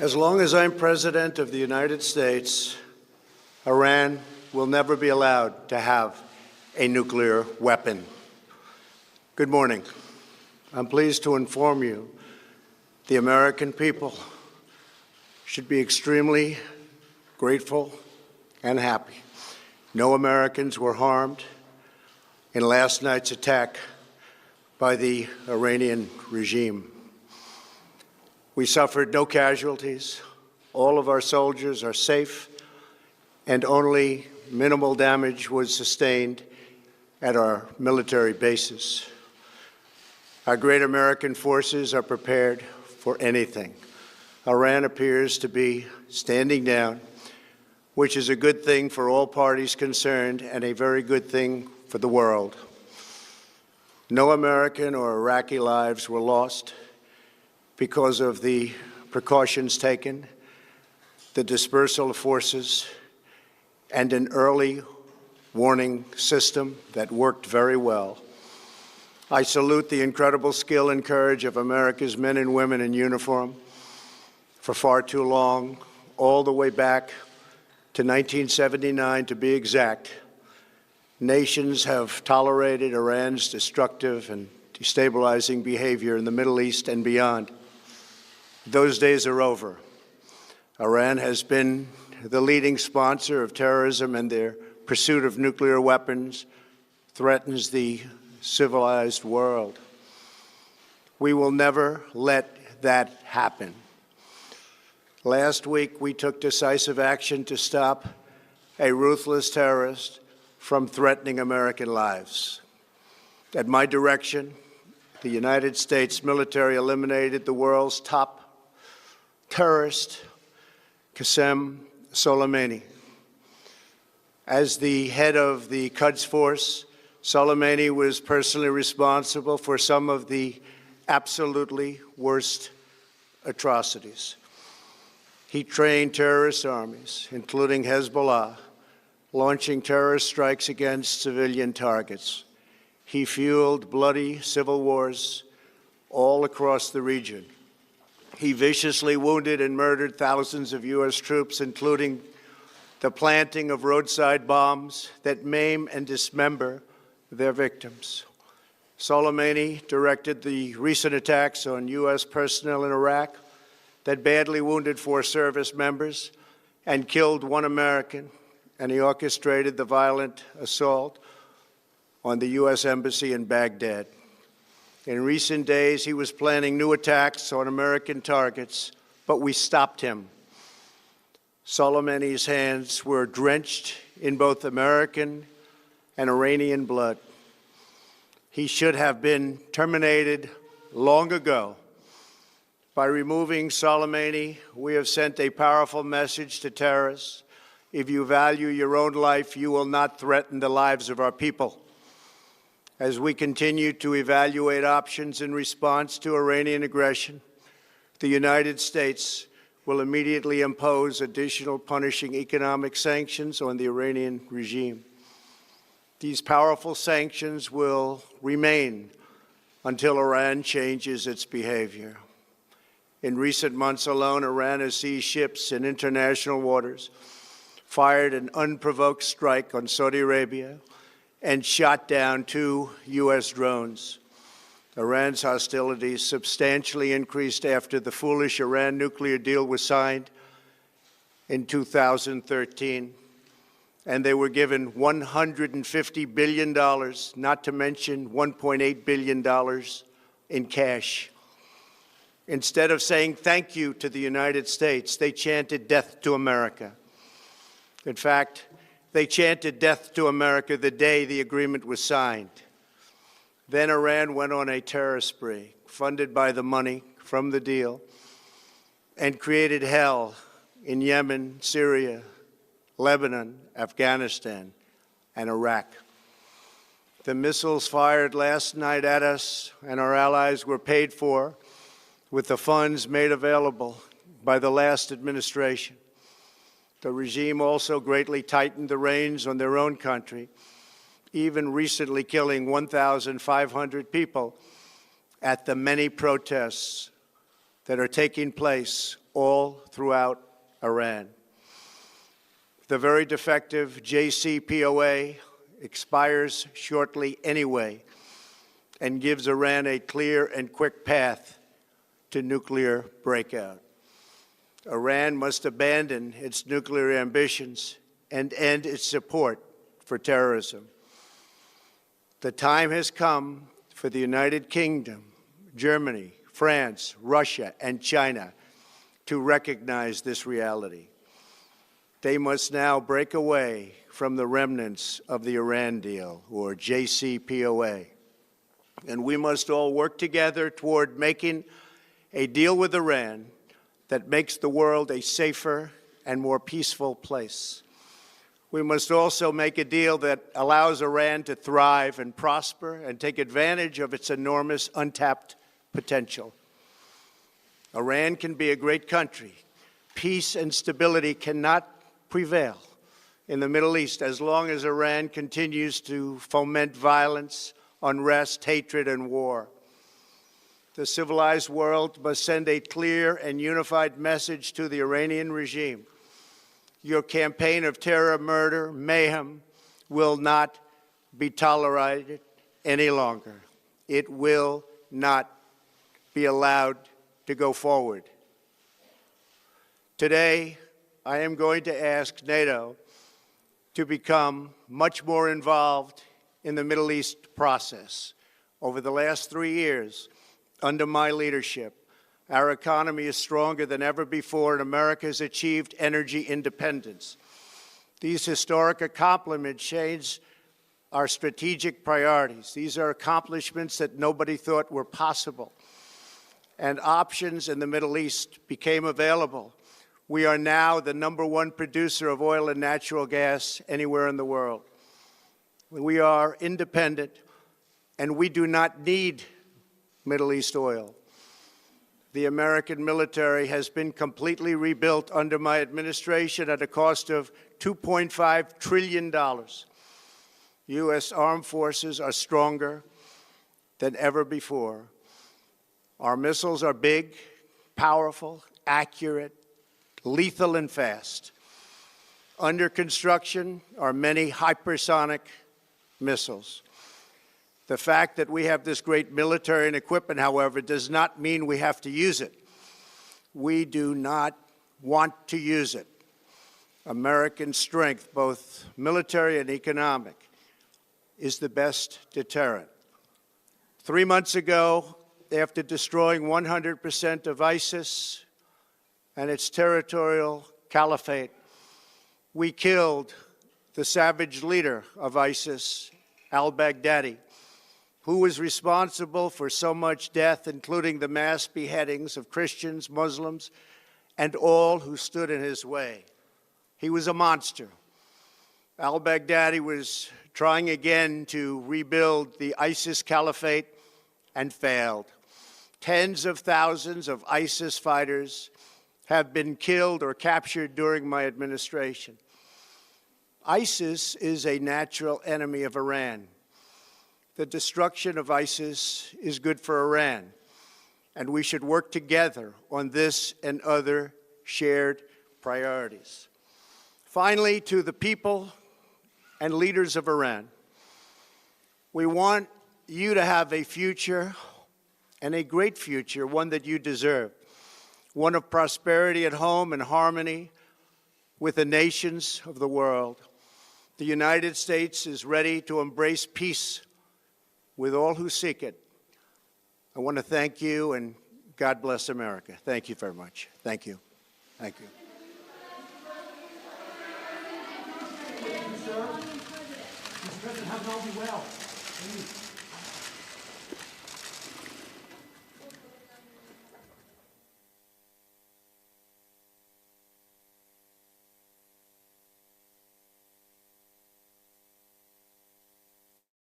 As long as I'm President of the United States, Iran will never be allowed to have a nuclear weapon. Good morning. I'm pleased to inform you the American people should be extremely grateful and happy. No Americans were harmed in last night's attack by the Iranian regime. We suffered no casualties. All of our soldiers are safe, and only minimal damage was sustained at our military bases. Our great American forces are prepared for anything. Iran appears to be standing down, which is a good thing for all parties concerned and a very good thing for the world. No American or Iraqi lives were lost because of the precautions taken, the dispersal of forces, and an early warning system that worked very well. I salute the incredible skill and courage of America's men and women in uniform. For far too long, all the way back to 1979 to be exact, nations have tolerated Iran's destructive and destabilizing behavior in the Middle East and beyond. Those days are over. Iran has been the leading sponsor of terrorism, and their pursuit of nuclear weapons threatens the civilized world. We will never let that happen. Last week, we took decisive action to stop a ruthless terrorist from threatening American lives. At my direction, the United States military eliminated the world's top terrorist, Qasem Soleimani. As the head of the Quds Force, Soleimani was personally responsible for some of the absolutely worst atrocities. He trained terrorist armies, including Hezbollah, launching terrorist strikes against civilian targets. He fueled bloody civil wars all across the region. He viciously wounded and murdered thousands of U.S. troops, including the planting of roadside bombs that maim and dismember their victims. Soleimani directed the recent attacks on U.S. personnel in Iraq that badly wounded 4 service members and killed 1 American, and he orchestrated the violent assault on the U.S. Embassy in Baghdad. In recent days, he was planning new attacks on American targets, but we stopped him. Soleimani's hands were drenched in both American and Iranian blood. He should have been terminated long ago. By removing Soleimani, we have sent a powerful message to terrorists. If you value your own life, you will not threaten the lives of our people. As we continue to evaluate options in response to Iranian aggression, the United States will immediately impose additional punishing economic sanctions on the Iranian regime. These powerful sanctions will remain until Iran changes its behavior. In recent months alone, Iran has seized ships in international waters, fired an unprovoked strike on Saudi Arabia, and shot down 2 U.S. drones. Iran's hostilities substantially increased after the foolish Iran nuclear deal was signed in 2013, and they were given $150 billion, not to mention $1.8 billion in cash. Instead of saying thank you to the United States, they chanted death to America. In fact, they chanted death to America the day the agreement was signed. Then Iran went on a terror spree, funded by the money from the deal, and created hell in Yemen, Syria, Lebanon, Afghanistan, and Iraq. The missiles fired last night at us and our allies were paid for with the funds made available by the last administration. The regime also greatly tightened the reins on their own country, even recently killing 1,500 people at the many protests that are taking place all throughout Iran. The very defective JCPOA expires shortly anyway and gives Iran a clear and quick path to nuclear breakout. Iran must abandon its nuclear ambitions and end its support for terrorism. The time has come for the United Kingdom, Germany, France, Russia, and China to recognize this reality. They must now break away from the remnants of the Iran deal, or JCPOA. And we must all work together toward making a deal with Iran that makes the world a safer and more peaceful place. We must also make a deal that allows Iran to thrive and prosper and take advantage of its enormous untapped potential. Iran can be a great country. Peace and stability cannot prevail in the Middle East as long as Iran continues to foment violence, unrest, hatred, and war. The civilized world must send a clear and unified message to the Iranian regime. Your campaign of terror, murder, mayhem will not be tolerated any longer. It will not be allowed to go forward. Today, I am going to ask NATO to become much more involved in the Middle East process. Over the last 3 years, under my leadership, our economy is stronger than ever before, and America has achieved energy independence. These historic accomplishments change our strategic priorities. These are accomplishments that nobody thought were possible. And options in the Middle East became available. We are now the #1 producer of oil and natural gas anywhere in the world. We are independent, and we do not need Middle East oil. The American military has been completely rebuilt under my administration at a cost of $2.5 trillion. U.S. armed forces are stronger than ever before. Our missiles are big, powerful, accurate, lethal, and fast. Under construction are many hypersonic missiles. The fact that we have this great military and equipment, however, does not mean we have to use it. We do not want to use it. American strength, both military and economic, is the best deterrent. 3 months ago, after destroying 100% of ISIS and its territorial caliphate, we killed the savage leader of ISIS, al-Baghdadi, who was responsible for so much death, including the mass beheadings of Christians, Muslims, and all who stood in his way. He was a monster. Al-Baghdadi was trying again to rebuild the ISIS caliphate and failed. Tens of thousands of ISIS fighters have been killed or captured during my administration. ISIS is a natural enemy of Iran. The destruction of ISIS is good for Iran, and we should work together on this and other shared priorities. Finally, to the people and leaders of Iran, we want you to have a future, and a great future, one that you deserve, one of prosperity at home and harmony with the nations of the world. The United States is ready to embrace peace with all who seek it. I want to thank you, and God bless America. Thank you very much. Thank you. Thank you. Thank you, sir. Mr. President, have it all be well.